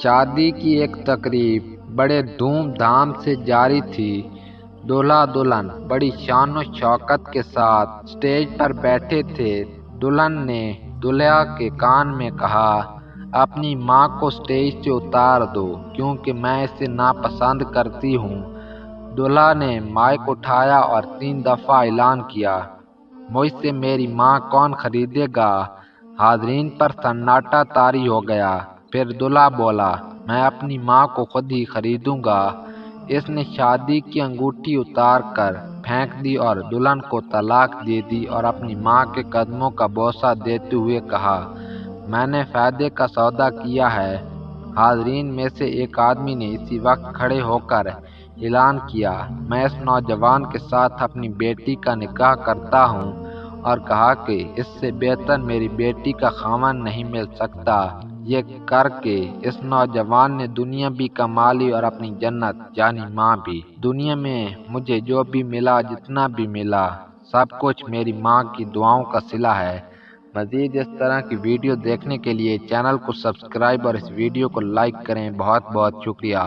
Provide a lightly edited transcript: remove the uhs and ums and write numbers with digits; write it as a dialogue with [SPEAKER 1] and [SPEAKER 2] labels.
[SPEAKER 1] شادی کی ایک تقریب بڑے دھوم دھام سے جاری تھی۔ دولہا دلہن بڑی شان و شوکت کے ساتھ اسٹیج پر بیٹھے تھے۔ دلہن نے دولہا کے کان میں کہا، اپنی ماں کو اسٹیج سے اتار دو کیونکہ میں اسے ناپسند کرتی ہوں۔ دولہا نے مائیک اٹھایا اور 3 دفعہ اعلان کیا، مجھ سے میری ماں کون خریدے گا؟ حاضرین پر سناٹا طاری ہو گیا۔ پھر دولہا بولا، میں اپنی ماں کو خود ہی خریدوں گا۔ اس نے شادی کی انگوٹھی اتار کر پھینک دی اور دلہن کو طلاق دے دی اور اپنی ماں کے قدموں کا بوسہ دیتے ہوئے کہا، میں نے فائدے کا سودا کیا ہے۔ حاضرین میں سے ایک آدمی نے اسی وقت کھڑے ہو کر اعلان کیا، میں اس نوجوان کے ساتھ اپنی بیٹی کا نکاح کرتا ہوں، اور کہا کہ اس سے بہتر میری بیٹی کا خاوند نہیں مل سکتا۔ یہ کر کے اس نوجوان نے دنیا بھی کما لی اور اپنی جنت یعنی ماں بھی۔ دنیا میں مجھے جو بھی ملا، جتنا بھی ملا، سب کچھ میری ماں کی دعاؤں کا صلہ ہے۔ مزید اس طرح کی ویڈیو دیکھنے کے لیے چینل کو سبسکرائب اور اس ویڈیو کو لائک کریں۔ بہت بہت شکریہ۔